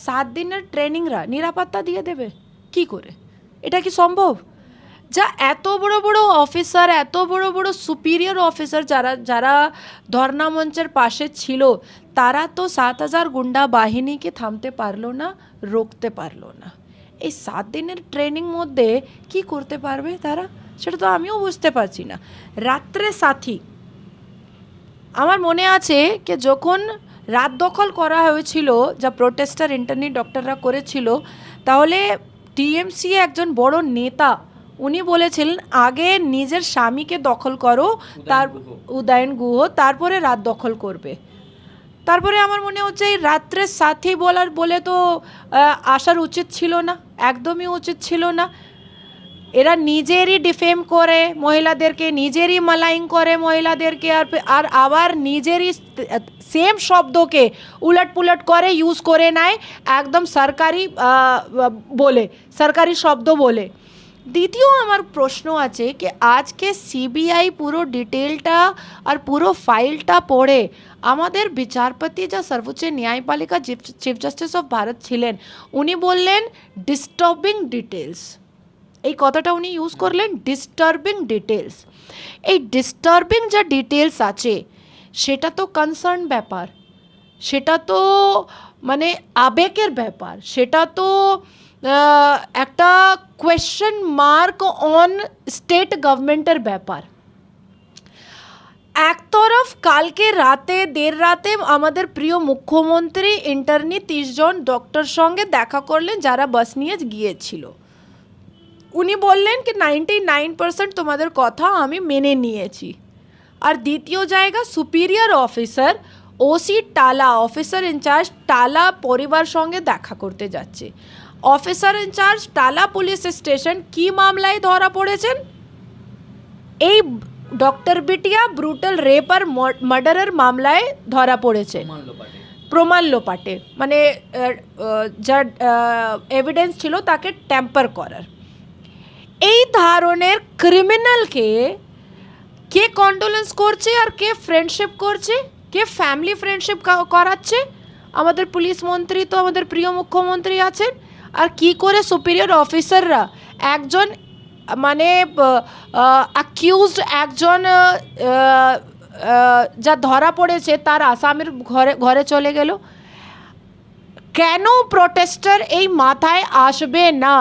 7 দিনের ট্রেনিংরা নিরাপত্তা দিয়ে দেবে কি করে? এটা কি সম্ভব? যা এত বড় বড় অফিসার, এত বড় বড় সুপিরিয়র অফিসার যারা ধর্না মঞ্চের পাশে ছিল, তারা তো 7,000 গুন্ডা বাহিনীকে থামতে পারলো না, রোকতে পারলো না। এই 7 দিনের ট্রেনিং মধ্যে কি করতে পারবে তারা, সেটা তো আমিও বুঝতে পারছি না। রাত্রে সাথী, আমার মনে আছে যে যখন রাত দখল করা হয়েছিল, যা প্রোটেস্টার ইন্টারনি ডক্টররা করেছিল, তাহলে টিএমসি একজন বড় নেতা উনি বলেছিলেন আগে নিজের স্বামীকে দখল করো, তার উদয়ন গুহ, তারপরে রাত দখল করবে। তারপরে আমার মনে হচ্ছে এই রাত্রে সাথী বলে তো আসার উচিত ছিল না, একদমই উচিত ছিল না। এরা নিজেরই ডিফেম করে মহিলাদেরকে, নিজেরই মালাইং করে মহিলাদেরকে, আর আবার নিজেরই সেম শব্দকে উলট পুলট করে ইউজ করে নেয়, একদম সরকারি শব্দ বলে। দ্বিতীয় আমার প্রশ্ন আছে कि আজকে সিবিআই পুরো ডিটেলটা আর পুরো ফাইলটা পড়ে আমাদের বিচারপতি যা সর্বোচ্চ ন্যায়পালিকা চিফ জাস্টিস অফ ভারত ছিলেন, উনি বললেন ডিস্টার্বিং ডিটেলস। এই কথাটা উনি ইউজ করলেন, ডিস্টার্বিং ডিটেলস। এই ডিস্টার্বিং যা ডিটেলস আছে সেটা তো কনসার্ন ব্যাপার, সেটা তো মানে আবেগের ব্যাপার, সেটা তো একটা কোয়েশ্চেন মার্ক অন স্টেট গভর্নমেন্টের ব্যাপার। এক তরফ কালকে রাতে দেড় রাতে আমাদের প্রিয় মুখ্যমন্ত্রী ইন্টার্নি 30 জন ডক্টর সঙ্গে দেখা করলেন যারা বাস নিয়ে গিয়েছিল। উনি বললেন কি 99% তোমাদের কথা আমি মেনে নিয়েছি। আর দ্বিতীয় জায়গা সুপিরিয়র অফিসার ওসি টালা, অফিসার ইনচার্জ টালা পরিবার সঙ্গে দেখা করতে যাচ্ছে। অফিসার ইনচার্জ টালা পুলিশ স্টেশন কি মামলায় ধরা পড়েছেন? এই ডক্টর বিটিয়া ব্রুটাল রেপ আর মার্ডারের মামলায় ধরা পড়েছে, প্রমাণ লোপাটে, মানে যা এভিডেন্স ছিল তাকে ট্যাম্পার করার। এই ধরনের ক্রিমিনালকে কে কন্ডোলেন্স করছে আর কে ফ্রেন্ডশিপ করছে, কে ফ্যামিলি ফ্রেন্ডশিপ করাচ্ছে? আমাদের পুলিশ মন্ত্রী তো আমাদের প্রিয় মুখ্যমন্ত্রী আছেন। আর কি করে সুপিরিয়র অফিসাররা একজন মানে অ্যাকিউজড একজন যা ধরা পড়েছে তার আসামির ঘরে চলে গেল? কেন প্রোটেস্টার এই মাথায় আসবে না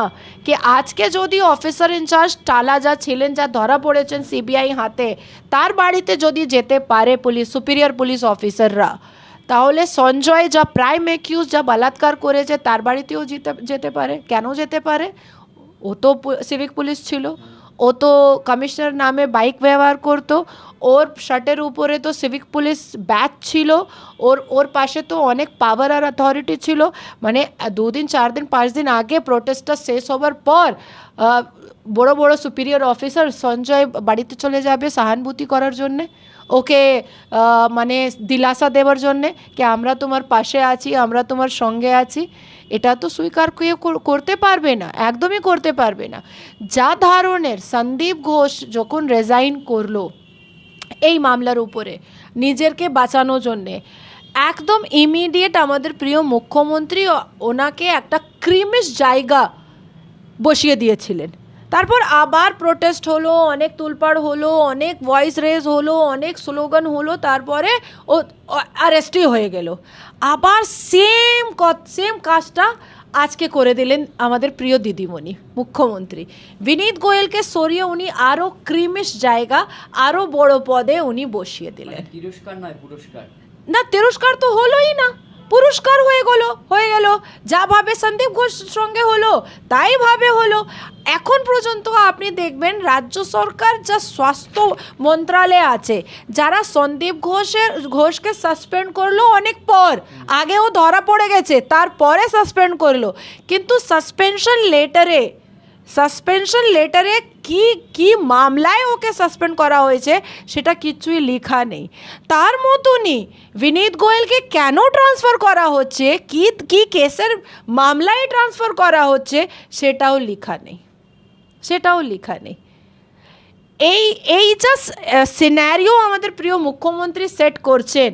कि আজকে যদি অফিসার ইনচার্জ টালা যা ছিলেন, যা ধরা পড়েছেন সিবিআই হাতে, তার বাড়িতে যদি যেতে পারে পুলিশ সুপিরিয়র পুলিশ অফিসাররা, তাহলে সঞ্জয় যা প্রাইম অ্যাকিউজ যা বলাৎকার করেছে তার বাড়িতেও যেতে পারে। কেন যেতে পারে? ও তো সিভিক পুলিশ ছিল, ও তো কমিশনার নামে বাইক ব্যবহার করতো, ওর শার্টের উপরে তো সিভিক পুলিশ ব্যাচ ছিল, ওর পাশে তো অনেক পাওয়ার আর অথরিটি ছিল। মানে 2 দিন 4 দিন 5 দিন আগে প্রোটেস্টটা শেষ হবার পর বড় বড় সুপিরিয়র অফিসার সঞ্জয় বাড়িতে চলে যাবে সহানুভূতি করার জন্যে, ওকে মানে দিলাসা দেওয়ার জন্যে কি আমরা তোমার পাশে আছি, আমরা তোমার সঙ্গে আছি। এটা তো স্বীকার করতে পারবে না, একদমই করতে পারবে না। যা ধরনের সন্দীপ ঘোষ যখন রিজাইন করলো এই মামলার উপরে নিজেরকে বাঁচানোর জন্যে, একদম ইমিডিয়েট আমাদের প্রিয় মুখ্যমন্ত্রী ওনাকে একটা ক্রিমিশ জায়গা বসিয়ে দিয়েছিলেন। তারপর আবার প্রোটেস্ট হলো, অনেক তুলপাড় হলো, অনেক ভয়েস রেজ হলো, অনেক স্লোগান হলো, তারপরে ও অ্যারেস্টই হয়ে গেল। আবার সেম কাজটা আজকে করে দিলেন আমাদের প্রিয় দিদিমণি মুখ্যমন্ত্রী। বিনীত গোয়েলকে সরিয়ে উনি আরও ক্রিমিশ জায়গা, আরও বড় পদে উনি বসিয়ে দিলেন। তিরস্কার নয়, পুরস্কার না, তিরস্কার তো হলোই না, পুরস্কার হয়ে গেল। যা ভাবে সন্দীপ ঘোষ সঙ্গে হলো তাই ভাবে হলো। এখন পর্যন্ত আপনি দেখবেন রাজ্য সরকার যা স্বাস্থ্য মন্ত্রালয় আছে, যারা সন্দীপ ঘোষকে সাসপেন্ড করলো অনেক পর, আগেও ধরা পড়ে গেছে তারপরে সাসপেন্ড করলো, কিন্তু সাসপেনশন লেটারে কি মামলায় ওকে সাসপেন্ড করা হয়েছে সেটা কিছুই লেখা নেই। তার মতনই বিনীত গোয়েলকে কেন ট্রান্সফার করা হচ্ছে, কি কেসের মামলায় ট্রান্সফার করা হচ্ছে সেটাও লেখা নেই। এই যা সিনারিও আমাদের প্রিয় মুখ্যমন্ত্রী সেট করছেন,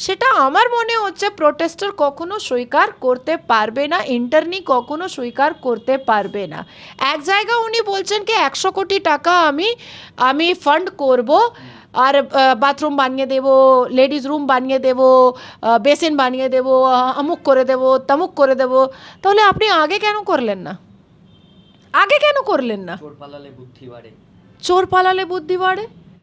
সেটা আমার মনে হচ্ছে প্রোটেস্টার কখনো স্বীকার করতে পারবে না, ইন্টার্নি কখনো স্বীকার করতে পারবে না। এক জায়গায় উনি বলছেন কি 100 কোটি টাকা আমি ফান্ড করব আর বাথরুম বানিয়ে দেব, লেডিস রুম বানিয়ে দেব, বেসিন বানিয়ে দেব, অমুক করে দেব, তমুক করে দেব। তাহলে আপনি আগে কেন করলেন না? আগে কেন করলেন না? চোর পালালে বুদ্ধি বাড়ে। চোর পালালে বুদ্ধি বাড়ে।